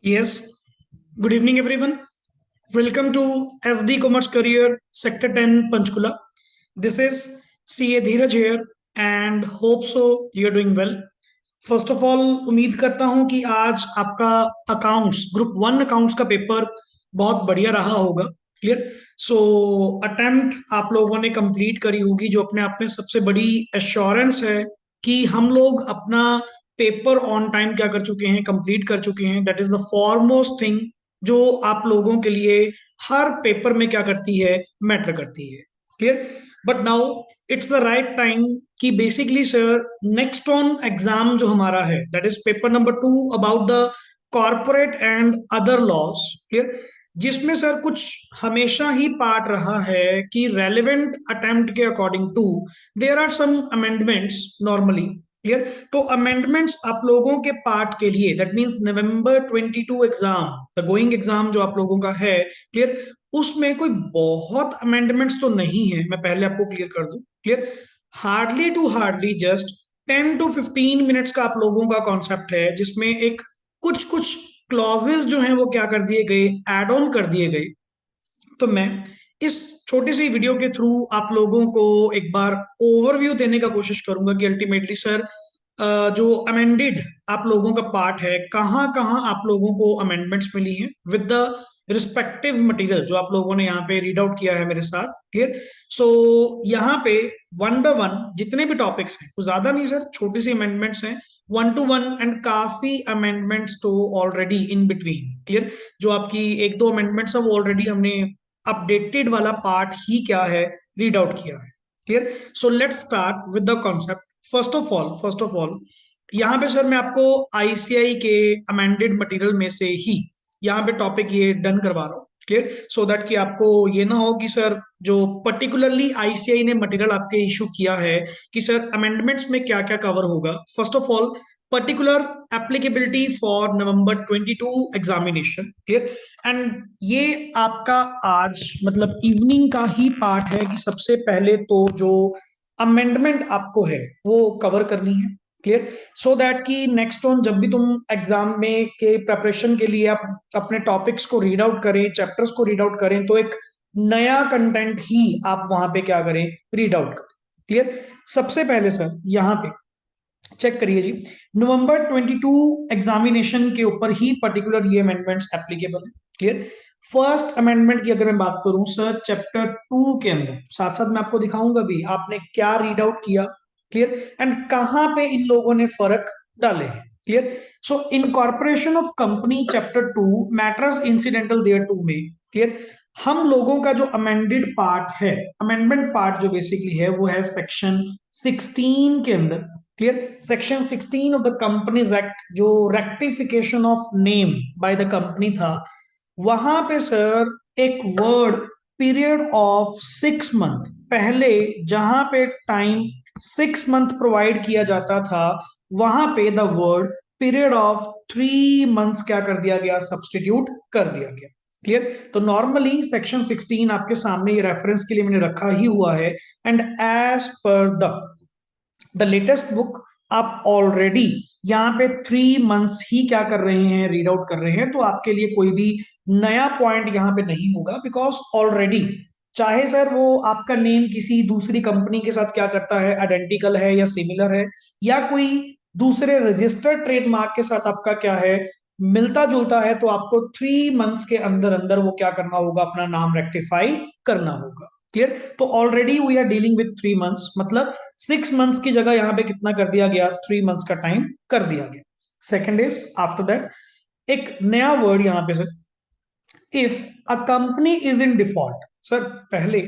Yes. Good evening, everyone. Welcome to SD Commerce Career Sector 10 Panchkula. This is CA Dheeraj here and hope so you're doing well. First of all उम्मीद करता हूं कि आज आपका accounts group 1 accounts का paper बहुत बढ़िया रहा होगा। क्लियर। सो अटेम्प्ट आप लोगों ने कंप्लीट करी होगी, जो अपने आप में सबसे बड़ी एश्योरेंस है कि हम लोग अपना पेपर ऑन टाइम क्या कर चुके हैं, कंप्लीट कर चुके हैं। That is the foremost thing जो आप लोगों के लिए हर पेपर में क्या करती है, मैटर करती है। Clear. But now it's the right time कि basically sir next on exam जो हमारा है that is paper number 2 about the corporate and other laws. Clear. जिसमें सर कुछ हमेशा ही पार्ट रहा है कि रेलेवेंट अटेम्प्ट के according to there are some amendments normally. Clear. तो अमेंडमेंट्स आप लोगों के पार्ट के लिए that means November 22 exam, the going exam जो आप लोगों का है। क्लियर। उसमें कोई बहुत अमेंडमेंट्स तो नहीं है, मैं पहले आपको क्लियर कर दूं। Clear. Hardly to hardly just 10 to 15 minutes का आप लोगों का कॉन्सेप्ट है, जिसमें एक कुछ कुछ क्लॉजेस जो हैं वो क्या कर दिए गए, एड ऑन कर दिए गए। तो मैं इस छोटी सी वीडियो के थ्रू आप लोगों को एक बार ओवरव्यू देने का कोशिश करूंगा कि अल्टीमेटली सर जो अमेंडेड आप लोगों का पार्ट है, कहाँ कहाँ आप लोगों को अमेंडमेंट्स मिली हैं विद द रिस्पेक्टिव मटेरियल जो आप लोगों ने यहाँ पे रीड आउट किया है मेरे साथ। क्लियर। सो यहाँ पे वन बाय वन जितने भी टॉपिक्स हैं, कुछ ज्यादा नहीं सर, छोटी सी अमेंडमेंट्स हैं 1 to 1 एंड काफी अमेंडमेंट्स तो ऑलरेडी इन बिटवीन। क्लियर। जो आपकी एक दो अमेंडमेंट्स है वो ऑलरेडी हमने अपडेटेड वाला पार्ट ही क्या है, रीड आउट किया है। Clear. So let's start with the concept. First of all यहाँ पे सर मैं आपको आईसीआई के अमेंडेड मटेरियल में से ही यहाँ पे टॉपिक ये डन करवा रहा हूँ। क्लियर। सो दैट कि आपको ये ना हो कि सर जो पर्टिकुलरली आईसीआई ने मटेरियल आपके इशू किया है कि सर अमेंडमेंट्स में क्या क्या कवर होगा। First of all particular applicability for November 22 examination. Clear. And ये आपका आज मतलब इवनिंग का ही पार्ट है कि सबसे पहले तो जो अमेंडमेंट आपको है वो कवर करनी है। क्लियर। सो दैट कि नेक्स्ट ऑन जब भी तुम एग्जाम में के प्रिपरेशन के लिए आप अपने टॉपिक्स को रीड आउट करें, चैप्टर्स को रीड आउट करें, तो एक नया कंटेंट ही आप वहां पे क्या करें, रीड आउट करें। क्लियर। सबसे पहले सर यहाँ पे चेक करिए जी, नवंबर 22 एग्जामिनेशन के ऊपर ही पर्टिकुलर ये अमेंडमेंट्स एप्लीकेबल है। क्लियर। फर्स्ट अमेंडमेंट की अगर मैं बात करूं सर चैप्टर 2 के अंदर, साथ साथ मैं आपको दिखाऊंगा भी आपने क्या रीड आउट किया। क्लियर। एंड कहां पे इन लोगों ने फर्क डाले हैं। Clear. So incorporation of company chapter 2 matters incidental thereto में। क्लियर। हम लोगों का जो अमेंडेड पार्ट है, अमेंडमेंट पार्ट जो बेसिकली है वो है सेक्शन 16 के अंदर। Clear. Section 16 of the companies act, जो rectification of name by the company था, वहां पे सर एक वर्ड पीरियड ऑफ 6 मंथ, पहले जहां पे टाइम 6 मंथ प्रोवाइड किया जाता था, वहां पे the word period of 3 months क्या कर दिया गया, सब्सटीट्यूट कर दिया गया। क्लियर। तो नॉर्मली सेक्शन 16 आपके सामने ये रेफरेंस के लिए मैंने रखा ही हुआ है। And as per the latest book आप ऑलरेडी यहाँ पे 3 मंथ्स ही क्या कर रहे हैं, रीड आउट कर रहे हैं। तो आपके लिए कोई भी नया पॉइंट यहाँ पे नहीं होगा, बिकॉज ऑलरेडी चाहे सर वो आपका नेम किसी दूसरी कंपनी के साथ क्या करता है, आइडेंटिकल है या सिमिलर है, या कोई दूसरे रजिस्टर्ड ट्रेडमार्क के साथ आपका क्या है, मिलता जुलता है, तो आपको 3 मंथ्स के अंदर अंदर वो क्या करना होगा, अपना नाम रेक्टिफाई करना होगा। क्लियर। तो already we are dealing with 3 months, मतलब 6 मंथ्स की जगह यहाँ पे कितना कर दिया गया, 3 मंथ्स का टाइम कर दिया गया। सेकेंड इज आफ्टर दैट एक नया वर्ड यहाँ पे sir, if a company is in default. Sir पहले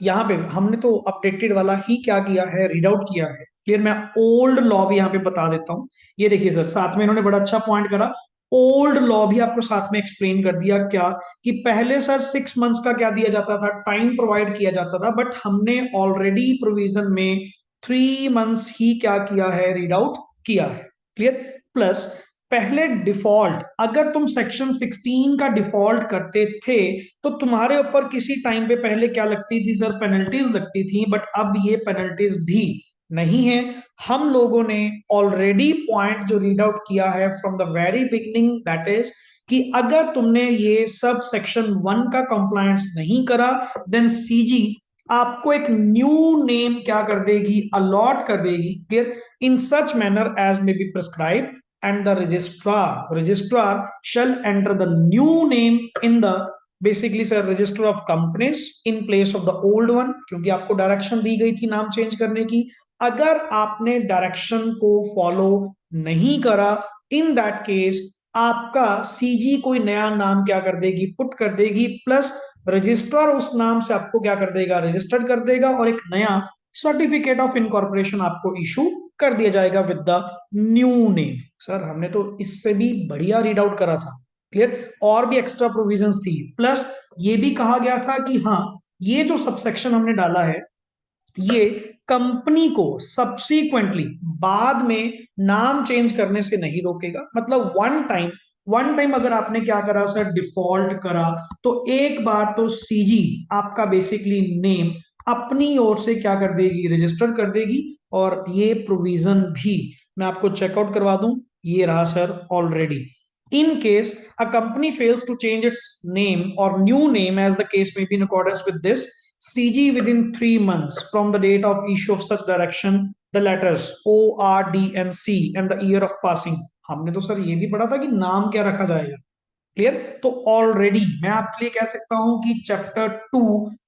यहाँ पे हमने तो अपडेटेड वाला ही क्या किया है, रीड आउट किया है। क्लियर। मैं ओल्ड लॉ भी यहाँ पे बता देता हूँ। ये देखिए सर, साथ में इन्होंने बड़ा अच्छा पॉइंट करा, ओल्ड लॉ भी आपको साथ में एक्सप्लेन कर दिया क्या, कि पहले सर 6 मंथ्स का क्या दिया जाता था, टाइम प्रोवाइड किया जाता था, बट हमने ऑलरेडी प्रोविजन में 3 मंथ्स ही क्या किया है, रीड आउट किया है। क्लियर। प्लस पहले डिफॉल्ट, अगर तुम सेक्शन 16 का डिफॉल्ट करते थे तो तुम्हारे ऊपर किसी टाइम पे पहले क्या लगती थी सर, पेनल्टीज लगती थी, बट अब ये पेनल्टीज भी नहीं है। हम लोगों ने ऑलरेडी पॉइंट जो रीड आउट किया है from the very beginning, that is कि अगर तुमने ये सब सेक्शन 1 का कंप्लायंस नहीं करा, देन सीजी आपको एक न्यू नेम क्या कर देगी, अलॉट कर देगी, clear, in such manner as may be prescribed, and the registrar shall enter the new name in the basically sir register of companies in place of the old one, क्योंकि आपको direction दी गई थी नाम change करने की। अगर आपने direction को फॉलो नहीं करा, इन दैट केस आपका सीजी कोई नया नाम क्या कर देगी, पुट कर देगी, प्लस रजिस्ट्रार उस नाम से आपको क्या कर देगा, रजिस्टर्ड कर देगा, और एक नया सर्टिफिकेट ऑफ इनकॉर्पोरेशन आपको इशू कर दिया जाएगा with the new name. Sir हमने तो इससे भी बढ़िया रीड आउट करा था, क्लियर, और भी एक्स्ट्रा प्रोविजंस थी, प्लस ये भी कहा गया था कि हाँ, ये जो सबसेक्शन हमने डाला है ये कंपनी को सब्सीक्वेंटली बाद में नाम चेंज करने से नहीं रोकेगा। मतलब वन टाइम अगर आपने क्या करा सर, डिफॉल्ट करा, तो एक बार तो सीजी आपका बेसिकली नेम अपनी ओर से क्या कर देगी, रजिस्टर कर देगी। और ये प्रोविजन भी मैं आपको चेकआउट करवा दूं, ये रहा sir already. In case a company fails to change its name or new name, as the case may be, in accordance with this, CG within 3 months from the date of issue of such direction, the letters O, R, D and C and the year of passing। हमने तो sir ये भी पढ़ा था कि नाम क्या रखा जाएगा, क्लियर। तो ऑलरेडी मैं आपके लिए कह सकता हूं कि चैप्टर 2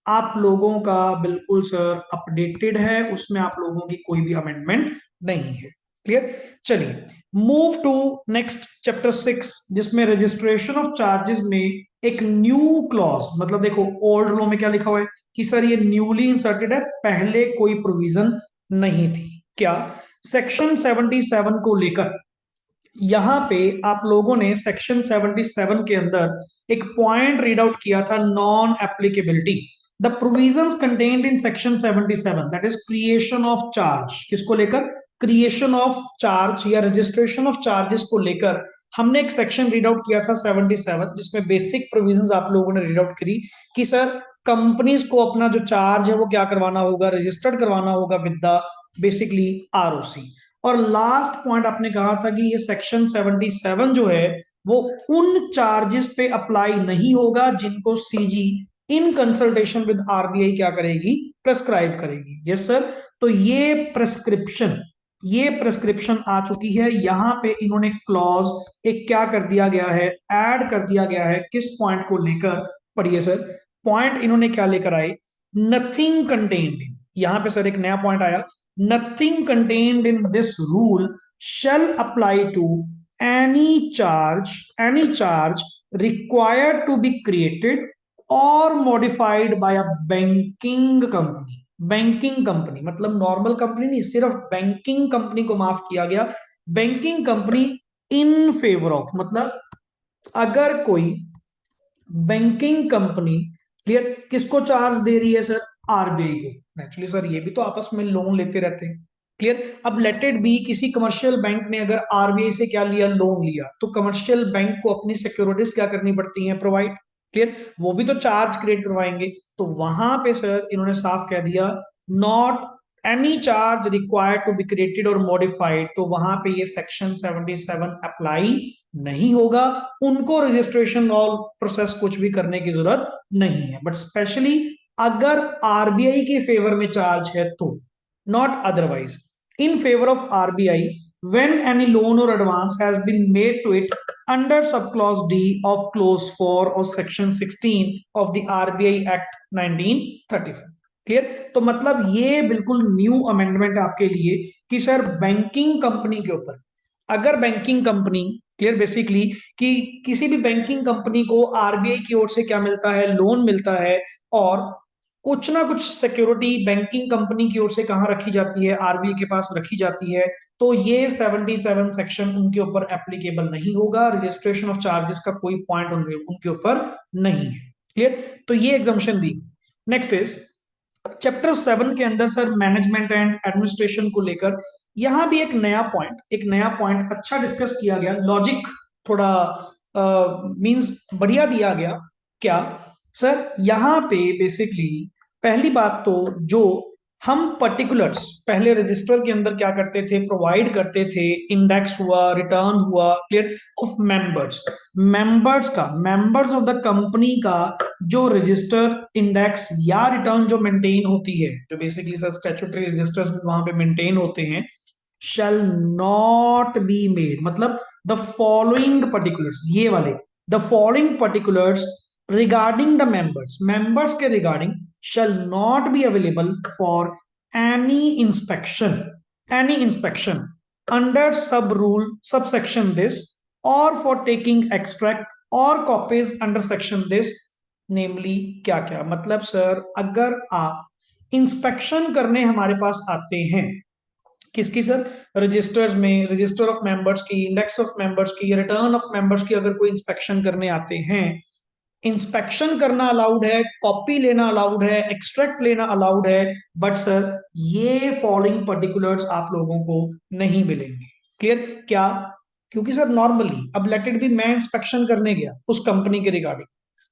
आप लोगों का बिल्कुल सर अपडेटेड है, उसमें आप लोगों की कोई भी अमेंडमेंट नहीं है, क्लियर। चलिए मूव टू नेक्स्ट चैप्टर 6, जिसमें रजिस्ट्रेशन ऑफ चार्जेस में एक न्यू क्लॉज, मतलब देखो ओल्ड लॉ में क्या लिखा हुआ है कि सर ये न्यूली इंसर्टेड है, पहले कोई प्रोविजन नहीं थी। क्या सेक्शन 77 को लेकर यहां पे आप लोगों ने सेक्शन 77 के अंदर एक पॉइंट रीड आउट किया था, non applicability. The provisions contained in section 77, that is creation of charge, किसको लेकर, क्रिएशन ऑफ चार्ज या रजिस्ट्रेशन ऑफ चार्जेस को लेकर हमने एक सेक्शन रीड आउट किया था 77, जिसमें बेसिक प्रोविजंस आप लोगों ने रीड आउट करी कि सर कंपनीज को अपना जो चार्ज है वो क्या करवाना होगा, रजिस्टर्ड करवाना होगा विद द बेसिकली आरओसी। और लास्ट पॉइंट आपने कहा था कि ये सेक्शन 77 जो है वो उन चार्जेस पे अप्लाई नहीं होगा जिनको CG in consultation with RBI क्या करेगी, प्रेस्क्राइब करेगी। Yes sir. तो ये प्रेस्क्रिप्शन आ चुकी है, यहां पे इन्होंने क्लॉज एक क्या कर दिया गया है, ऐड कर दिया गया है, किस पॉइंट को लेकर, पढ़िए सर। पॉइंट इन्होंने क्या लेकर आए, नथिंग कंटेन्ड, यहां पे सर एक नया पॉइंट आया, nothing contained in this rule shall apply to any charge required to be created or modified by a banking company। Banking company मतलब नॉर्मल कंपनी नहीं, सिर्फ बैंकिंग कंपनी को माफ किया गया। Banking company in favour of, मतलब अगर कोई बैंकिंग कंपनी, क्लियर, किसको चार्ज दे रही है सर, आरबीआई को। एक्चुअली सर ये भी तो आपस में लोन लेते रहते हैं, क्लियर। अब लेट इट बी किसी कमर्शियल बैंक ने अगर आरबीआई से क्या लिया, लोन लिया, तो कमर्शियल बैंक को अपनी सिक्योरिटीज क्या करनी पड़ती हैं, प्रोवाइड, क्लियर, वो भी तो चार्ज क्रिएट करवाएंगे। तो वहां पे सर इन्होंने साफ कह दिया, not any charge required to be created और मॉडिफाइड, तो वहां पे ये सेक्शन 77 अप्लाई नहीं होगा, उनको रजिस्ट्रेशन और प्रोसेस कुछ भी करने की जरूरत नहीं है। बट स्पेशली अगर आरबीआई के फेवर में चार्ज है तो, not otherwise. In favour of RBI when any loan or advance has been made to it under subclause D of clause 4 of section 16 of the RBI Act 1934। Clear. तो मतलब ये बिल्कुल new amendment है आपके लिए कि सर बैंकिंग कंपनी के ऊपर, अगर बैंकिंग कंपनी, क्लियर, बेसिकली कि किसी भी बैंकिंग कंपनी को आरबीआई की ओर से क्या मिलता है, लोन मिलता है, और कुछ ना कुछ सिक्योरिटी बैंकिंग कंपनी की ओर से कहाँ रखी जाती है, आरबीआई के पास रखी जाती है, तो ये 77 सेक्शन उनके ऊपर एप्लीकेबल नहीं होगा, रजिस्ट्रेशन ऑफ चार्जेस का कोई पॉइंट उनके ऊपर नहीं है, क्लियर। तो ये exemption the. Next is chapter 7 के अंदर सर मैनेजमेंट एंड एडमिनिस्ट्रेशन को लेकर यहां भी एक नया पॉइंट अच्छा डिस्कस किया गया, लॉजिक थोड़ा मींस बढ़िया दिया गया। क्या सर, यहां पे बेसिकली पहली बात तो जो हम पर्टिकुलर्स पहले रजिस्टर के अंदर क्या करते थे, प्रोवाइड करते थे, इंडेक्स हुआ, रिटर्न हुआ, clear, of members, members of the company का जो रजिस्टर, इंडेक्स या रिटर्न जो मेंटेन होती है, जो बेसिकली सर स्टैट्यूटरी रजिस्टर्स वहां पे मेंटेन होते हैं, shall not be made, मतलब the following particulars, ये वाले, the following particulars regarding the members के regarding shall not be available for any inspection under sub rule subsection this, or for taking extract or copies under section this, namely क्या क्या, मतलब sir अगर आप inspection करने हमारे पास आते हैं, किसकी सर, रजिस्टर्स में, रजिस्टर ऑफ मेंबर्स की, इंडेक्स ऑफ मेंबर्स की, रिटर्न ऑफ मेंबर्स की, अगर कोई इंस्पेक्शन करने आते हैं, इंस्पेक्शन करना अलाउड है, कॉपी लेना अलाउड है, एक्सट्रैक्ट लेना अलाउड है, बट सर ये फॉलोइंग पर्टिकुलर्स आप लोगों को नहीं मिलेंगे। क्लियर क्या, क्योंकि सर नॉर्मली, अब लेट इट बी, मैं इंस्पेक्शन करने गया उस कंपनी के रिगार्डिंग,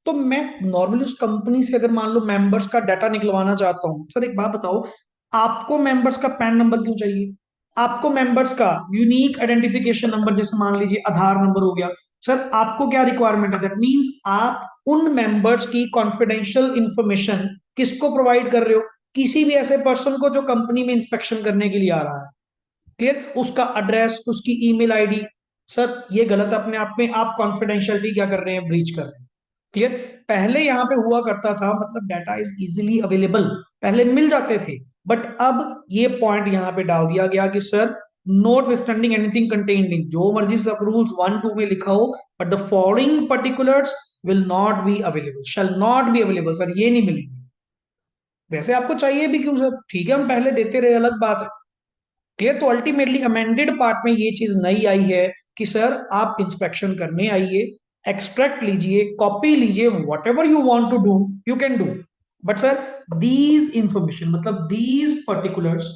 तो मैं नॉर्मली उस कंपनी से अगर मान लो मेंबर्स का डाटा निकलवाना चाहता हूं, सर एक बात बताओ, आपको मेंबर्स का पैन नंबर क्यों चाहिए, आपको मेंबर्स का यूनिक आइडेंटिफिकेशन नंबर, जैसे मान लीजिए आधार नंबर हो गया, सर आपको क्या रिक्वायरमेंट है, दैट मींस आप उन मेंबर्स की कॉन्फिडेंशियल इंफॉर्मेशन किसको प्रोवाइड कर रहे हो, किसी भी ऐसे पर्सन को जो कंपनी में इंस्पेक्शन करने के लिए आ रहा है। क्लियर, उसका एड्रेस, उसकी ईमेल आईडी, सर ये गलत अपने आप में, आप कॉन्फिडेंशियलिटी क्या कर रहे हैं, ब्रीच कर रहे हैं। क्लियर, पहले यहां पे हुआ करता था, मतलब डाटा इज इजीली अवेलेबल, पहले मिल जाते थे, बट अब ये पॉइंट यहां पे डाल दिया गया कि sir not standing anything contained in, जो मर्जी सब रूल्स 1 2 में लिखा हो, but the following particulars will not be available, shall not be available, sir ये नहीं मिलेंगे। वैसे आपको चाहिए भी क्यों सर, ठीक है हम पहले देते रहे, अलग बात है। क्लियर, तो अल्टीमेटली अमेंडेड पार्ट में ये चीज नई आई है कि सर आप इंस्पेक्शन करने आइए, एक्सट्रैक्ट लीजिए, कॉपी लीजिए, whatever you want to do you can do, but sir these information, मतलब दीज पर्टिकुलर्स,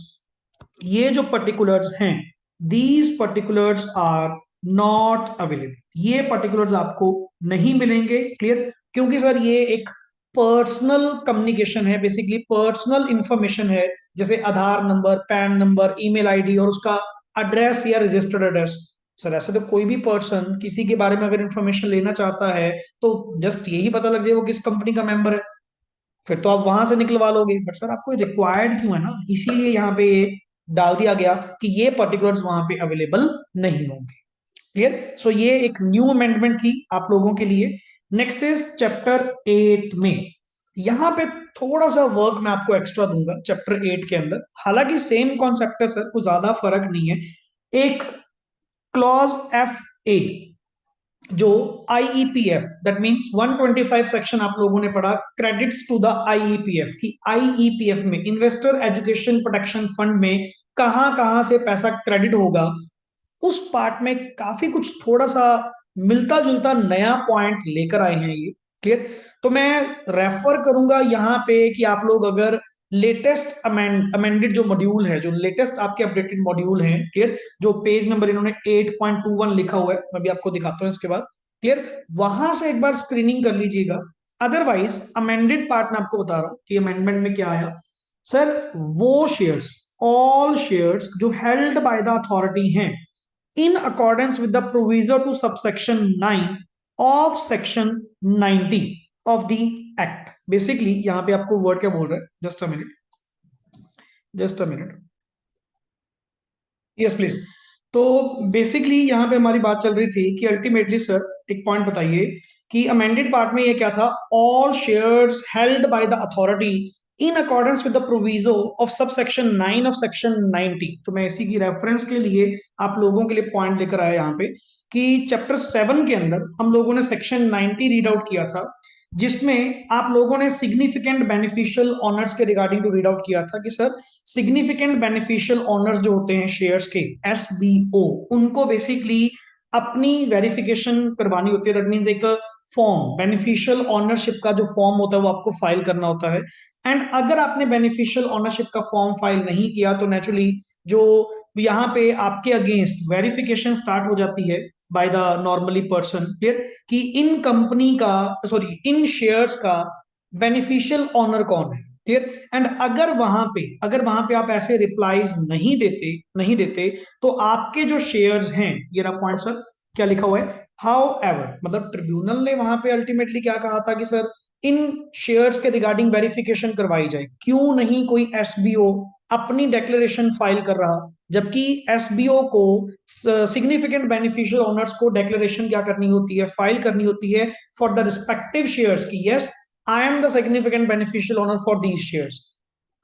ये जो पर्टिकुलर्स हैं, these particulars are not available, ये पर्टिकुलर्स आपको नहीं मिलेंगे। क्लियर, क्योंकि सर ये एक पर्सनल कम्युनिकेशन है, बेसिकली पर्सनल इंफॉर्मेशन है, जैसे Aadhaar number, PAN number, email ID और उसका एड्रेस या रजिस्टर्ड एड्रेस। सर ऐसे तो कोई भी पर्सन किसी के बारे में अगर इंफॉर्मेशन लेना चाहता है तो जस्ट यही पता लग जाए वो किस कंपनी का मेंबर है, फिर तो आप वहां से निकलवा लोगे, बट सर आपको रिक्वायर्ड क्यों है ना, इसीलिए यहाँ पे ये डाल दिया गया कि ये पर्टिकुलर्स वहां पे अवेलेबल नहीं होंगे। क्लियर, सो ये एक न्यू अमेंडमेंट थी आप लोगों के लिए। नेक्स्ट इज चैप्टर 8 में, यहाँ पे थोड़ा सा वर्क मैं आपको एक्स्ट्रा दूंगा चैप्टर 8 के अंदर, हालांकि सेम कॉन्सेप्ट है सर, कुछ ज्यादा फर्क नहीं है। एक क्लॉज F A, जो आईईपीएफ, दैट मींस 125 सेक्शन आप लोगों ने पढ़ा, क्रेडिट्स टू द आईईपीएफ, की आईईपीएफ में, इन्वेस्टर एजुकेशन प्रोटेक्शन फंड में कहां कहां से पैसा क्रेडिट होगा, उस पार्ट में काफी कुछ थोड़ा सा मिलता जुलता नया पॉइंट लेकर आए हैं ये। क्लियर, तो मैं रेफर करूंगा यहाँ पे कि आप लोग अगर लेटेस्ट अमेंडेड जो मॉड्यूल है, जो लेटेस्ट आपके अपडेटेड मॉड्यूल हैं, क्लियर, जो पेज नंबर इन्होंने 8.21 लिखा हुआ है, मैं भी आपको दिखाता हूँ इसके बाद। क्लियर, वहां से एक बार स्क्रीनिंग कर लीजिएगा। अदरवाइज अमेंडेड पार्ट में आपको बता रहा हूँ कि अमेंडमेंट में क्या आया। सर वो शेयर्स, ऑल शेयर्स जो हेल्ड बाय द अथॉरिटी हैं in accordance with the proviso to subsection 9 of section 90 of the act। Basically यहां पे आपको वर्ड क्या बोल रहा है, just a minute, just a minute, yes please. तो बेसिकली यहां पे हमारी बात चल रही थी कि अल्टीमेटली सर एक पॉइंट बताइए कि अमेंडेड पार्ट में ये क्या था, all shares held by the authority in accordance with the proviso of subsection 9 of section 90। तो मैं इसी की रेफरेंस के लिए आप लोगों के लिए पॉइंट लेकर आया यहाँ पे कि चैप्टर 7 के अंदर हम लोगों ने सेक्शन 90 रीड आउट किया था, जिसमें आप लोगों ने सिग्निफिकेंट बेनिफिशियल ऑनर्स के रिगार्डिंग टू रीड आउट किया था कि सर सिग्निफिकेंट बेनिफिशियल ऑनर्स जो होते हैं शेयर्स के, SBO, उनको बेसिकली अपनी वेरिफिकेशन करवानी होती है, दैट मींस एक फॉर्म, बेनिफिशियल ऑनरशिप का जो फॉर्म होता है वो आपको फाइल करना होता है। एंड अगर आपने बेनिफिशियल ऑनरशिप का फॉर्म फाइल नहीं किया तो नेचुरली जो यहाँ पे आपके अगेंस्ट वेरिफिकेशन स्टार्ट हो जाती है by the normally person. Clear, कि इन कंपनी का, सॉरी इन शेयर्स का बेनिफिशियल ऑनर कौन है, क्लियर। एंड अगर वहां पे आप ऐसे रिप्लाईज नहीं देते तो आपके जो शेयर्स हैं, ये रहा पॉइंट सर, क्या लिखा हुआ है, हाउ एवर, मतलब ट्रिब्यूनल ने वहां पे अल्टीमेटली क्या कहा था कि सर इन शेयर्स के रिगार्डिंग वेरिफिकेशन करवाई जाए। क्यों नहीं कोई एसबीओ अपनी डेक्लेरेशन फाइल कर रहा, जबकि एसबीओ को सिग्निफिकेंट बेनिफिशियल ओनर्स को डेक्लेरेशन क्या करनी होती है, फाइल करनी होती है फॉर द रिस्पेक्टिव शेयर्स की yes I am the significant beneficial owner for these shares.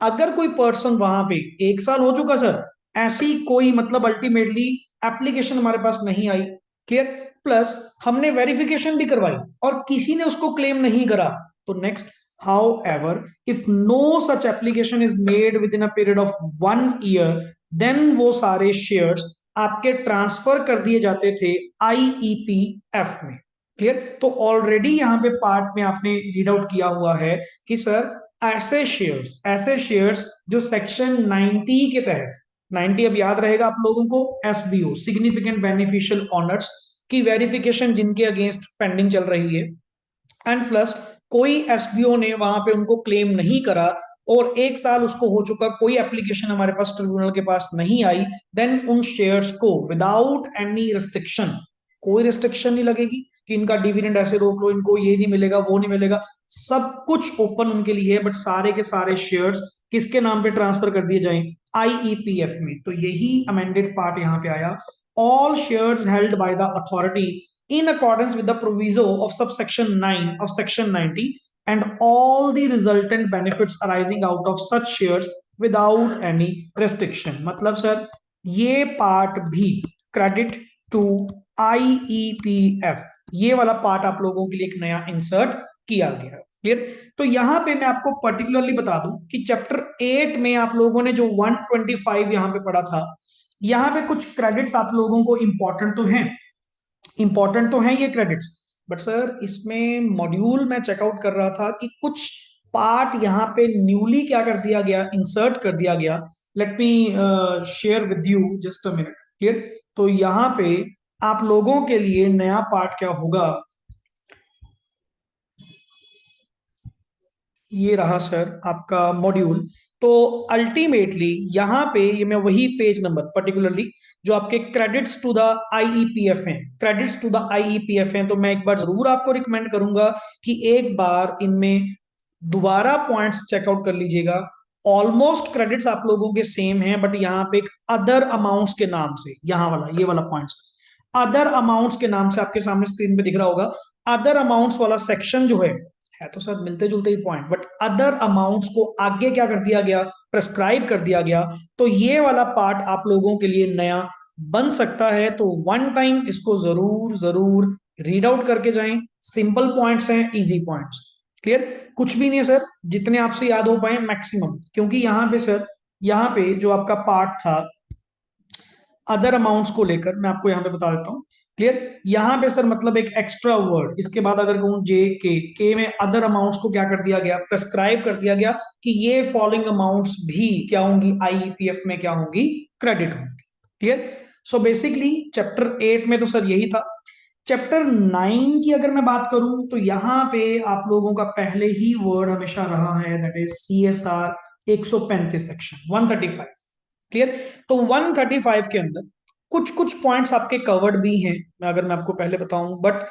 अगर कोई पर्सन वहां पे, 1 साल हो चुका सर, ऐसी कोई मतलब अल्टीमेटली एप्लीकेशन हमारे पास नहीं आई, क्लियर, प्लस हमने वेरिफिकेशन भी करवाई और किसी ने उसको क्लेम नहीं करा, तो next, however if no such application is made within a period of 1 year, then वो सारे शेयर्स आपके ट्रांसफर कर दिए जाते थे आईईपीएफ में। क्लियर। तो ऑलरेडी यहां पे पार्ट में आपने रीड आउट किया हुआ है कि सर ऐसे शेयर्स जो सेक्शन 90 के तहत, 90 अब याद रहेगा आप लोगों को, एसबीओ सिग्निफिकेंट बेनिफिशियल ओनर्स की वेरिफिकेशन जिनके अगेंस्ट पेंडिंग चल रही है, एंड प्लस कोई एसबीओ ने वहां पे उनको क्लेम नहीं करा और 1 साल उसको हो चुका, कोई एप्लीकेशन हमारे पास ट्रिब्यूनल के पास नहीं आई, देन उन शेयर्स को विदाउट एनी रिस्ट्रिक्शन, कोई रिस्ट्रिक्शन नहीं लगेगी कि इनका डिविडेंड ऐसे रोक लो, इनको ये नहीं मिलेगा वो नहीं मिलेगा, सब कुछ ओपन उनके लिए है, बट सारे के सारे शेयर्स किसके नाम पे ट्रांसफर कर दिए जाएं, आईईपीएफ में। तो यही अमेंडेड पार्ट यहां पे आया, all shares held by the authority in accordance with the proviso of subsection 9 of section 90 and all the resultant benefits arising out of such shares without any restriction। मतलब सर ये part भी credit to आईईपीएफ, ये वाला part आप लोगों के लिए एक नया इंसर्ट किया गया। क्लियर। तो यहां पे मैं आपको पर्टिकुलरली बता दूं कि चैप्टर 8 में आप लोगों ने जो 125 यहां पे पढ़ा था, यहां पे कुछ क्रेडिट्स आप लोगों को इंपॉर्टेंट तो हैं ये क्रेडिट्स, बट सर इसमें मॉड्यूल में चेकआउट कर रहा था कि कुछ पार्ट यहाँ पे न्यूली क्या कर दिया गया, इंसर्ट कर दिया गया। Let me share with you just a minute. Clear. तो यहाँ पे आप लोगों के लिए नया पार्ट क्या होगा, ये रहा सर आपका मॉड्यूल। तो अल्टीमेटली यहाँ पे ये मैं वही पेज नंबर पर्टिकुलरली जो आपके क्रेडिट्स टू द आईईपीएफ हैं, क्रेडिट्स टू द आईईपीएफ हैं, तो मैं एक बार जरूर आपको रिकमेंड करूंगा कि एक बार इनमें दोबारा पॉइंट्स चेकआउट कर लीजिएगा। ऑलमोस्ट क्रेडिट्स आप लोगों के सेम हैं, बट यहाँ पे एक अदर अमाउंट्स के नाम से, यहाँ वाला ये वाला पॉइंट्स अदर अमाउंट्स के नाम से आपके सामने स्क्रीन पे दिख रहा होगा। अदर अमाउंट्स वाला सेक्शन जो है तो सर मिलते जुलते ही पॉइंट, बट अदर अमाउंट्स को आगे क्या कर दिया गया, प्रेस्क्राइब कर दिया गया। तो ये वाला पार्ट आप लोगों के लिए नया बन सकता है, तो वन टाइम इसको जरूर जरूर रीड आउट करके जाएं। सिंपल पॉइंट्स हैं, इजी पॉइंट्स। क्लियर। कुछ भी नहीं है सर, जितने आपसे याद हो पाए मैक्सिमम, क्योंकि यहाँ पे सर, यहाँ पे जो आपका पार्ट था अदर अमाउंट्स को लेकर, मैं आपको यहाँ पे बता देता हूँ। क्लियर। यहाँ पे सर मतलब एक एक्स्ट्रा वर्ड इसके बाद अगर कहूँ जे के में अदर अमाउंट्स को क्या कर दिया गया, प्रेस्क्राइब कर दिया गया कि ये फॉलोइंग अमाउंट्स भी क्या होंगी, आईईपीएफ में क्या होंगी, क्रेडिट होंगी। क्लियर। सो बेसिकली चैप्टर 8 में तो सर यही था। चैप्टर 9 की अगर मैं बात करूं तो यहाँ पे आप लोगों का पहले ही वर्ड हमेशा रहा है, that is CSR 135 section 135। Clear. तो 135 के अंदर कुछ कुछ पॉइंट्स आपके कवर्ड भी हैं, अगर मैं आपको पहले बताऊं, बट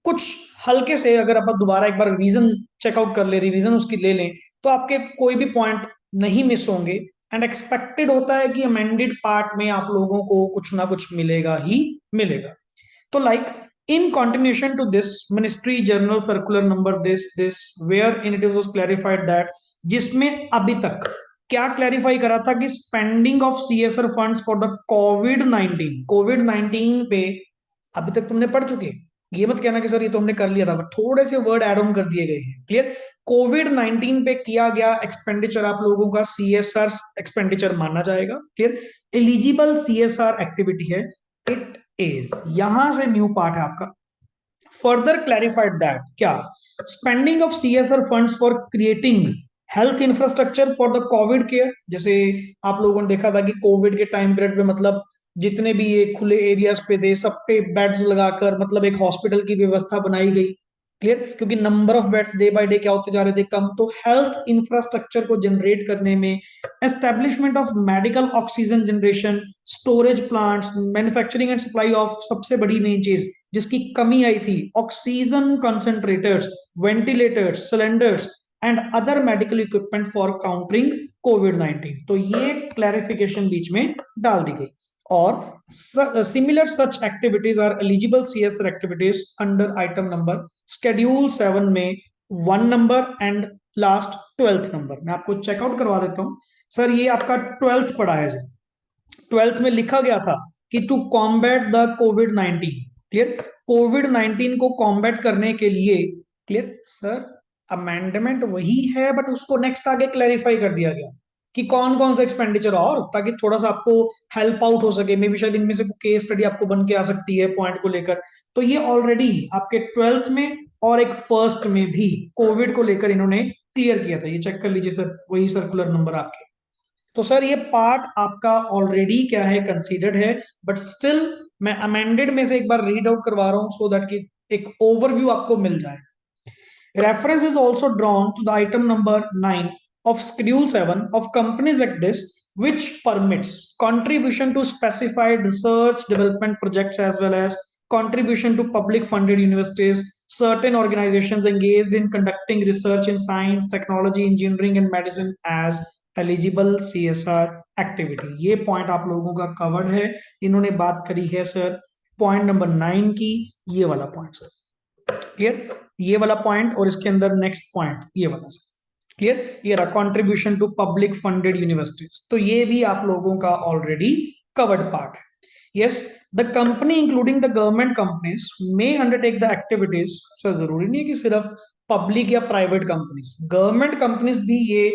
कुछ हल्के से अगर आप दोबारा एक बार रिवीजन चेकआउट कर ले, रिवीजन उसकी ले लें, तो आपके कोई भी पॉइंट नहीं मिस होंगे। एंड एक्सपेक्टेड होता है कि अमेंडेड पार्ट में आप लोगों को कुछ ना कुछ मिलेगा ही मिलेगा। तो like in continuation to this ministry general circular number this wherein it was clarified that, जिसमें अभी तक क्या क्लैरिफाई करा था कि spending of CSR funds for the COVID 19 पे अभी तक तुमने पढ़ चुके, ये मत कहना कि सर ये तो हमने कर लिया था, बट थोड़े से वर्ड एड ऑन कर दिए गए हैं। क्लियर। कोविड 19 पे किया गया एक्सपेंडिचर आप लोगों का सीएसआर एक्सपेंडिचर माना जाएगा। क्लियर। एलिजिबल सीएसआर एक्टिविटी है, इट इज, यहां से न्यू पार्ट है आपका, फर्दर क्लैरिफाइड दैट क्या, spending of CSR funds for creating health infrastructure for the Covid care. जैसे आप लोगों ने देखा था कि कोविड के टाइम पीरियड पे मतलब जितने भी ये खुले एरियाज पे थे सब पे बेड्स लगाकर मतलब एक हॉस्पिटल की व्यवस्था बनाई गई। क्लियर, क्योंकि number of beds day by day क्या होते जा रहे थे, कम। तो हेल्थ इंफ्रास्ट्रक्चर को जनरेट करने में, establishment of medical oxygen generation, storage plants, manufacturing and supply of, सबसे बड़ी मेन चीज जिसकी कमी आई थी, oxygen concentrators, ventilators, cylinders and other medical equipment for countering कोविड-19। तो ये क्लैरिफिकेशन बीच में डाल दी गई। और similar such activities are eligible CSR activities under item number schedule 7 में 1 number and last 12th number. मैं आपको चेकआउट करवा देता हूं। सर ये आपका 12th पढ़ा है जी। 12th में लिखा गया था कि टू कॉम्बैट द कोविड-19, क्लियर, कोविड-19 को कॉम्बैट करने के लिए, क्लियर सर, अमेंडमेंट वही है बट उसको नेक्स्ट आगे क्लैरिफाई कर दिया गया कि कौन कौन सा एक्सपेंडिचर, और ताकि थोड़ा सा आपको हेल्प आउट हो सके। मे बी शायद इनमें से केस स्टडी आपको बन के आ सकती है पॉइंट को लेकर। तो ये ऑलरेडी आपके 12th में और एक फर्स्ट में भी कोविड को लेकर इन्होंने क्लियर किया था। ये चेक कर लीजिए सर, वही सर्कुलर नंबर आपके। तो सर ये पार्ट आपका ऑलरेडी क्या है, कंसीडर्ड है, बट स्टिल मैं अमेंडेड में से एक बार रीड आउट करवा रहा हूं सो दैट कि एक ओवरव्यू आपको मिल जाए। Reference is also drawn to the item number 9 of Schedule 7 of Companies Act this, which permits contribution to specified research development projects as well as contribution to public funded universities, certain organizations engaged in conducting research in science, technology, engineering and medicine as eligible CSR activity। ये point आप लोगों का covered है। इन्होंने बात करी है sir point number 9 की, ये वाला पॉइंट सर, क्लियर, ये वाला पॉइंट और इसके अंदर नेक्स्ट पॉइंट ये वाला सर, क्लियर। ये रहा contribution to public funded universities, तो ये भी आप लोगों का ऑलरेडी कवर्ड पार्ट है। Yes, the company including the government companies may undertake the activities. Sir जरूरी नहीं है कि सिर्फ पब्लिक या प्राइवेट कंपनीज, गवर्नमेंट कंपनीज भी ये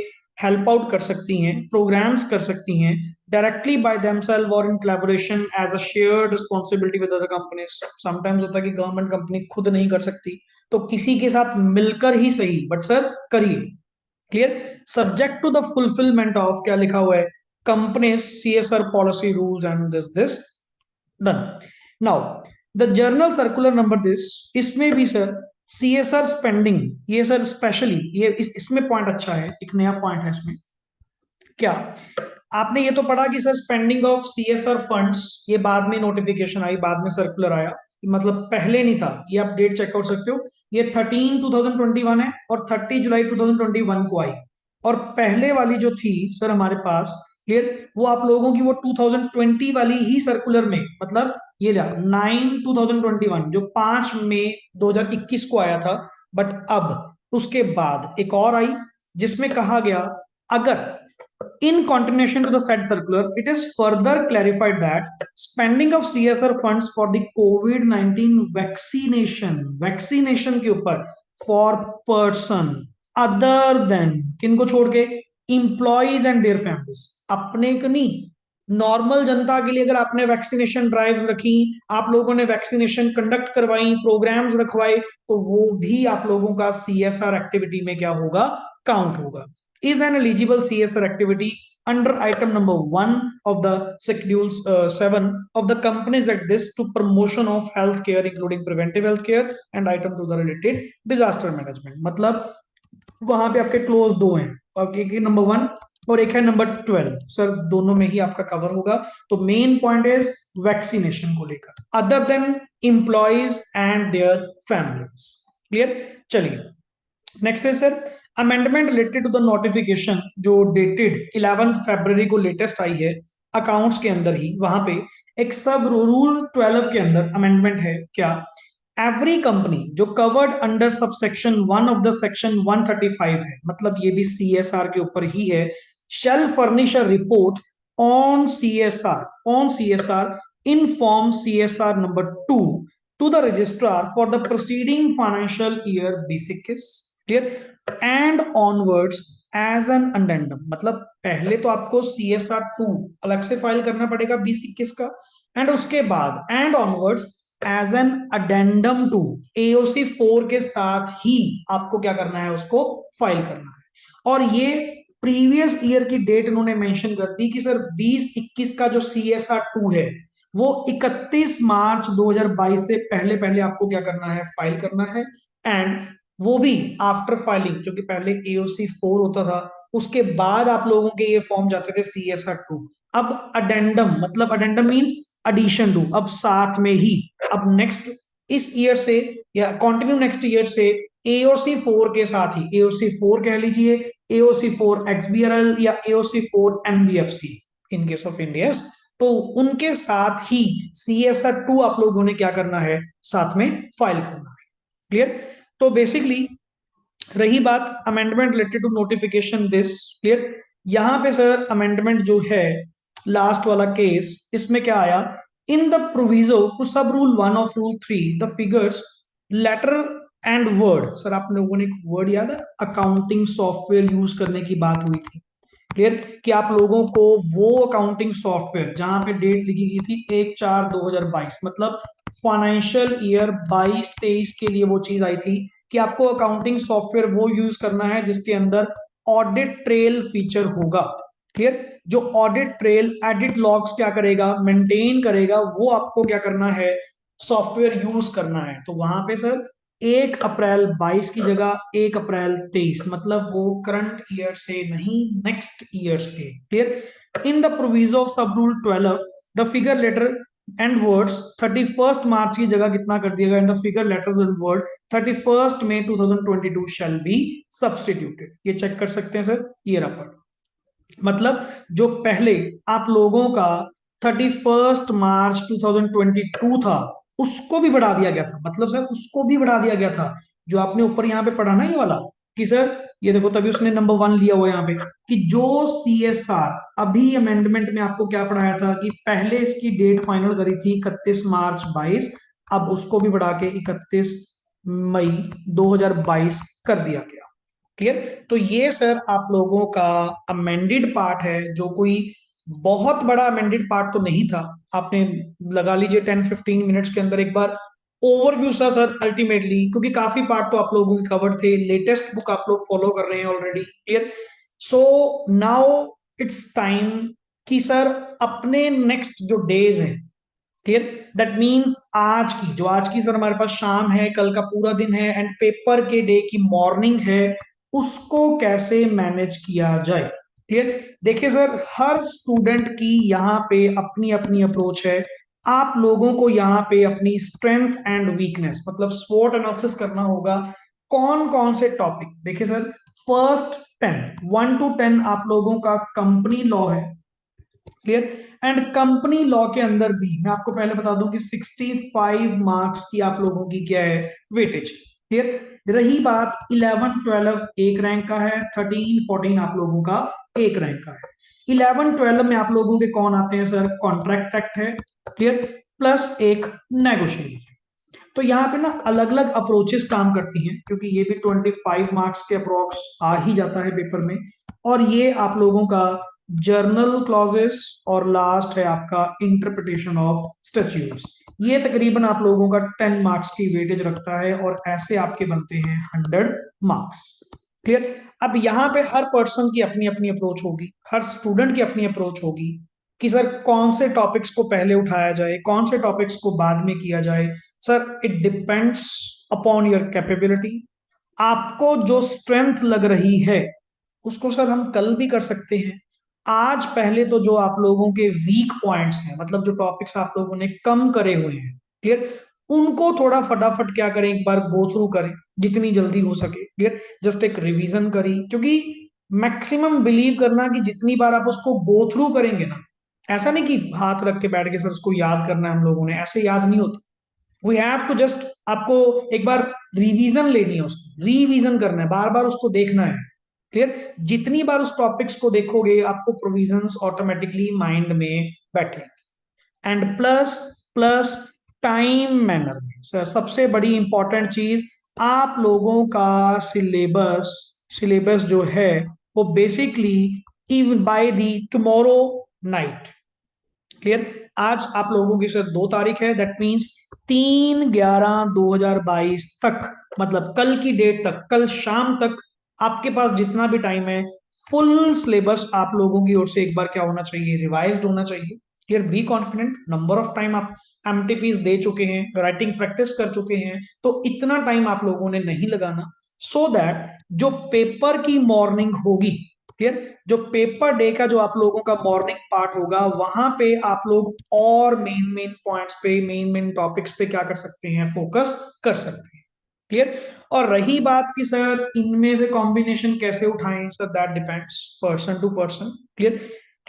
हेल्प आउट कर सकती हैं, प्रोग्राम्स कर सकती हैं डायरेक्टली बाय देमसेल्फ और in collaboration as a shared responsibility with other companies. Sometimes होता है कि गवर्नमेंट कंपनी खुद नहीं कर सकती, तो किसी के साथ मिलकर ही सही, बट सर करिए, clear, subject to the fulfilment of, क्या लिखा हुआ है, companies CSR policy rules and this done. Now the general circular number this, इसमें भी सर सीएसआर स्पेंडिंग, ये सर स्पेशली ये इसमें पॉइंट अच्छा है, एक नया पॉइंट है इसमें। क्या आपने ये तो पढ़ा कि sir spending of CSR funds, ये बाद में नोटिफिकेशन आई, बाद में सर्कुलर आया, मतलब पहले नहीं था। ये आप डेट चेक कर सकते हो, ये 13/2021 है और 30 जुलाई 2021 को आई। और पहले वाली जो थी सर हमारे पास, क्लियर, वो आप लोगों की वो 2020 वाली ही सर्कुलर में, मतलब ये 9/2021 जो 5 मई 2021 को आया था। बट अब उसके बाद एक और आई जिसमें कहा गया, अगर in continuation to the said circular, it is further clarified that spending of CSR funds for the COVID-19 vaccination के ऊपर for person other than, किनको छोड़ के, employees and their families, अपने को नहीं, नॉर्मल जनता के लिए अगर आपने वैक्सीनेशन ड्राइव्स रखी, आप लोगों ने वैक्सीनेशन कंडक्ट करवाई, प्रोग्राम्स रखवाए, तो वो भी आप लोगों का सीएसआर एक्टिविटी में क्या होगा, काउंट होगा। Is an eligible CSR activity under item number 1 of the schedule 7 of the companies at this to promotion of healthcare including preventive healthcare and item to the related disaster management। मतलब वहां पे आपके close दो हैं, और एक number 1 और एक है नंबर 12। सर दोनों में ही आपका कवर होगा। तो मेन पॉइंट इज वैक्सीनेशन को लेकर, other than employees and their families, clear. चलिए नेक्स्ट है sir amendment related to the notification जो डेटेड 11 फरवरी को लेटेस्ट आई है अकाउंट्स के अंदर ही, वहां पे एक सब रूल 12 के अंदर अमेंडमेंट है। क्या, एवरी कंपनी जो covered under subsection 1 of the section 135 है, मतलब ये भी सीएसआर के ऊपर ही है, shell furnish a report on CSR in form CSR number 2 to the registrar for the preceding financial year 2021, clear, and onwards as an addendum। मतलब पहले तो आपको CSR 2 अलग से फाइल करना पड़ेगा 2021 का, एंड उसके बाद and onwards as an addendum to AOC 4 के साथ ही आपको क्या करना है, उसको फाइल करना है। और ये प्रीवियस ईयर की डेट उन्होंने मेंशन कर दी कि सर 2021 का जो CSR 2 है वो 31 मार्च 2022 से पहले पहले आपको क्या करना है, फाइल करना है। एंड वो भी आफ्टर फाइलिंग, क्योंकि पहले एओसी 4 होता था, उसके बाद आप लोगों के ये फॉर्म जाते थे सीएसआर 2। अब अडेंडम, मतलब अडेंडम मींस एडिशन टू, अब साथ में ही अब नेक्स्ट इस ईयर से या कंटिन्यू नेक्स्ट ईयर से एओसी 4 के साथ ही, एओसी 4 कह लीजिए, एओसी 4 एक्सबीआरएल या AOC 4 NBFC in case of India, तो उनके साथ ही सीएसआर 2 आप लोगों ने क्या करना है, साथ में फाइल करना है। क्लियर? तो बेसिकली रही बात amendment related to notification this, clear? यहां पे सर अमेंडमेंट जो है लास्ट वाला केस, इसमें क्या आया, in the proviso to sub rule 1 of rule 3 the figures letter and word, sir आप लोगों ने एक वर्ड याद है, अकाउंटिंग सॉफ्टवेयर यूज करने की बात हुई थी। क्लियर? कि आप लोगों को वो अकाउंटिंग सॉफ्टवेयर जहां पे डेट लिखी गई थी 1/4/2022, मतलब फाइनेंशियल ईयर 22-23 के लिए वो चीज आई थी कि आपको अकाउंटिंग सॉफ्टवेयर वो यूज करना है जिसके अंदर ऑडिट ट्रेल फीचर होगा। क्लियर? जो ऑडिट ट्रेल एडिट लॉग्स क्या करेगा, मेंटेन करेगा, वो आपको क्या करना है, सॉफ्टवेयर यूज करना है। तो वहां पे सर 1 अप्रैल 22 की जगह 1 अप्रैल 23, मतलब वो करंट ईयर से नहीं, नेक्स्ट ईयर से। Clear? In the proviso of sub rule 12 the figure letter and words 31 March की जगह कितना कर दिया गया, in the figure letters and word 31 May 2022 shall be substituted. ये चेक कर सकते हैं सर, ये रहा। मतलब जो पहले आप लोगों का 31 मार्च 2022 था, उसको भी बढ़ा दिया गया था, मतलब सर उसको भी बढ़ा दिया गया था। जो आपने ऊपर यहाँ पे पढ़ा ना ये वाला, कि सर ये देखो, तभी उसने नंबर 1 लिया हुआ यहाँ पे, कि जो सीएसआर अभी अमेंडमेंट में आपको क्या पढ़ाया था कि पहले इसकी डेट फाइनल करी थी 31 मार्च 22, अब उसको भी बढ़ा के 31 मई 2022 कर दिया गया। क्लियर? तो ये सर आप लोगों का अमेंडेड पार्ट है, जो कोई बहुत बड़ा अमेंडेड पार्ट तो नहीं था। आपने लगा लीजिए 10-15 मिनट्स के अंदर एक बार ओवरव्यू सा सर अल्टीमेटली, क्योंकि काफी पार्ट तो आप लोगों के कवर्ड थे, लेटेस्ट बुक आप लोग फॉलो कर रहे हैं already. Clear? So now it's time कि सर अपने नेक्स्ट जो डेज हैं, क्लियर, दैट मीन्स आज की सर हमारे पास शाम है, कल का पूरा दिन है, एंड पेपर के डे की मॉर्निंग है, उसको कैसे मैनेज किया जाए। क्लियर? देखिए सर, हर स्टूडेंट की यहाँ पे अपनी अपनी अप्रोच है। आप लोगों को यहाँ पे अपनी स्ट्रेंथ एंड वीकनेस, मतलब स्वॉट एनालिसिस करना होगा। कौन कौन से टॉपिक, देखिए सर, फर्स्ट 1 to 10 आप लोगों का कंपनी लॉ है। क्लियर? एंड कंपनी लॉ के अंदर भी मैं आपको पहले बता दूं कि 65 मार्क्स की आप लोगों की क्या है, वेटेज। क्लियर? रही बात 11-12 एक रैंक का है, 13-14 आप लोगों का एक रैंक का है। 11-12 में आप लोगों के कौन आते हैं सर, कॉन्ट्रैक्ट एक्ट है, क्लियर, प्लस एक नेगोशिएशन। तो यहाँ पे ना अलग अलग अप्रोचेस काम करती हैं, क्योंकि ये भी 25 मार्क्स के अप्रोक्स आ ही जाता है पेपर में। और ये आप लोगों का जर्नल क्लॉजेस, और लास्ट है आपका इंटरप्रिटेशन ऑफ स्टैट्यूट्स। ये तकरीबन आप लोगों का 10 मार्क्स की वेटेज रखता है, और ऐसे आपके बनते हैं 100 मार्क्स। क्लियर? अब यहाँ पे हर पर्सन की अपनी अपनी अप्रोच होगी, हर स्टूडेंट की अपनी अप्रोच होगी कि सर कौन से टॉपिक्स को पहले उठाया जाए, कौन से टॉपिक्स को बाद में किया जाए। Sir it depends upon your capability. आपको जो स्ट्रेंथ लग रही है उसको सर हम कल भी कर सकते हैं। आज पहले तो जो आप लोगों के वीक पॉइंट्स हैं, मतलब जो टॉपिक्स आप लोगों ने कम करे हुए हैं, क्लियर, उनको थोड़ा फटाफट क्या करें, एक बार गो थ्रू करें जितनी जल्दी हो सके। क्लियर? जस्ट एक रिवीजन करी, क्योंकि मैक्सिमम बिलीव करना कि जितनी बार आप उसको गो थ्रू करेंगे ना, ऐसा नहीं कि हाथ रख के बैठ के सर उसको याद करना है, हम लोगों ने ऐसे याद नहीं होता। वी हैव टू जस्ट, आपको एक बार रिवीजन लेनी है, उसको रिवीजन करना है, बार बार उसको देखना है। क्लियर? जितनी बार उस टॉपिक्स को देखोगे आपको प्रोविजंस ऑटोमेटिकली माइंड में बैठेंगे। And plus plus time management, sir सबसे बड़ी इंपॉर्टेंट चीज, आप लोगों का सिलेबस, सिलेबस जो है वो basically even by the tomorrow night. Clear? आज आप लोगों की सर 2 तारीख है, दैट मीन्स 3/11/2022 तक, मतलब कल की डेट तक, कल शाम तक आपके पास जितना भी टाइम है, फुल सिलेबस आप लोगों की ओर से एक बार क्या होना चाहिए, रिवाइज्ड होना चाहिए। Clear, be confident, number of time आप एमटीपीज दे चुके हैं, राइटिंग प्रैक्टिस कर चुके हैं, तो इतना टाइम आप लोगों ने नहीं लगाना, सो दैट जो पेपर की मॉर्निंग होगी, क्लियर, जो पेपर डे का जो आप लोगों का मॉर्निंग पार्ट होगा, वहां पे आप लोग और मेन मेन पॉइंट्स पे, मेन मेन टॉपिक्स पे क्या कर सकते हैं, फोकस कर सकते हैं। क्लियर। और रही बात कि सर इनमें से कॉम्बिनेशन कैसे उठाएं, sir that depends person to person. Clear.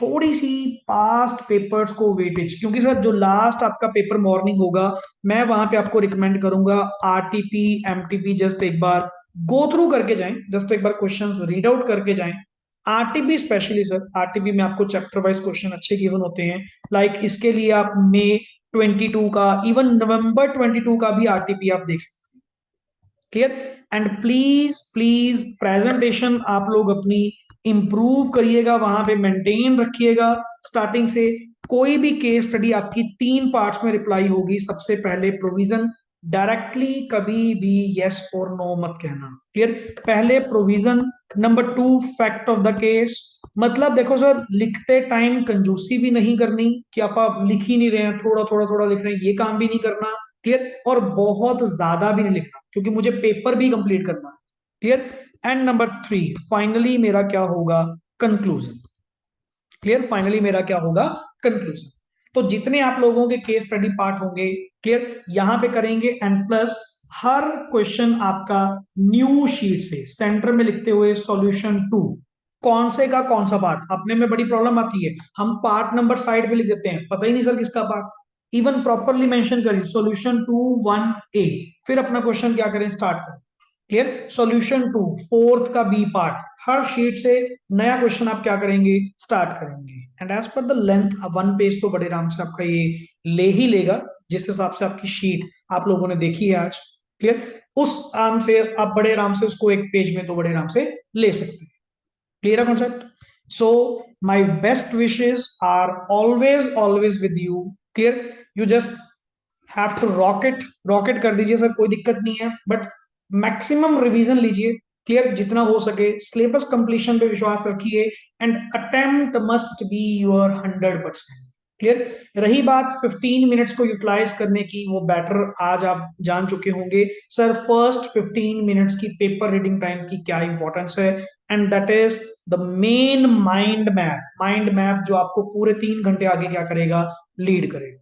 थोड़ी सी पास्ट पेपर्स को वेटेज, क्योंकि सर जो लास्ट आपका पेपर मॉर्निंग होगा, मैं वहां पे आपको रिकमेंड करूंगा आरटीपी एमटीपी जस्ट एक बार गो थ्रू करके जाएं, जस्ट एक बार क्वेश्चंस रीड आउट करके जाएं। आरटीपी स्पेशली सर, आरटीपी में आपको चैप्टर वाइज क्वेश्चन अच्छे गिवन होते हैं। लाइक इसके लिए आप मई 22 का, इवन नवंबर 22 का भी आरटीपी आप देख सकते हैं। Clear. And please please presentation आप लोग अपनी इंप्रूव करिएगा, वहां पे मेंटेन रखिएगा। स्टार्टिंग से कोई भी केस स्टडी आपकी 3 पार्ट्स में रिप्लाई होगी। सबसे पहले प्रोविजन, डायरेक्टली कभी भी यस और नो मत कहना। क्लियर। पहले provision, number 2 fact of the case. मतलब देखो सर, लिखते टाइम कंजूसी भी नहीं करनी कि आप लिख ही नहीं रहे हैं, थोड़ा थोड़ा थोड़ा लिख रहे हैं, ये काम भी नहीं करना। क्लियर। और बहुत ज्यादा भी नहीं लिखना, क्योंकि मुझे पेपर भी कंप्लीट करना है। क्लियर। एंड नंबर 3 फाइनली मेरा क्या होगा, कंक्लूजन। क्लियर। फाइनली मेरा क्या होगा, कंक्लूजन। तो जितने आप लोगों के केस स्टडी पार्ट होंगे, क्लियर, यहां पे करेंगे। एंड प्लस हर क्वेश्चन आपका न्यू शीट से सेंटर में लिखते हुए सॉल्यूशन 2, कौन से का कौन सा पार्ट। अपने में बड़ी प्रॉब्लम आती है, हम पार्ट नंबर साइड पे लिख देते हैं, पता ही नहीं सर किसका पार्ट। इवन प्रॉपरली मेंशन करें सॉल्यूशन 2 1A, फिर अपना क्वेश्चन क्या करें, स्टार्ट करें। क्लियर। सॉल्यूशन 2 फोर्थ का बी पार्ट, हर शीट से नया क्वेश्चन आप क्या करेंगे, स्टार्ट करेंगे। And as per the length, 1 page तो बड़े आराम से आपका ये ले ही लेगा, जिस हिसाब से आपकी शीट आप लोगों ने देखी है आज। क्लियर। उस आराम से आप बड़े आराम से उसको 1 पेज में तो बड़े आराम से ले सकते हैं। क्लियर है concept. So my best wishes are always always with you. Clear. You just have to rocket, rocket कर दीजिए सर, कोई दिक्कत नहीं है, बट मैक्सिमम रिवीजन लीजिए। क्लियर। जितना हो सके सिलेबस कंप्लीशन पे विश्वास रखिए। And attempt must be your 100%। Clear. रही बात 15 मिनट्स को यूटिलाइज करने की, वो बेटर आज आप जान चुके होंगे सर फर्स्ट 15 मिनट्स की पेपर रीडिंग टाइम की क्या इंपॉर्टेंस है। And that is the main mind map, mind map जो आपको पूरे 3 घंटे आगे क्या करेगा, लीड करेगा।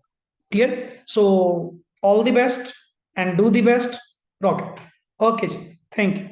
Clear. So all the best and do the best, rocket. Okay ji, thank you.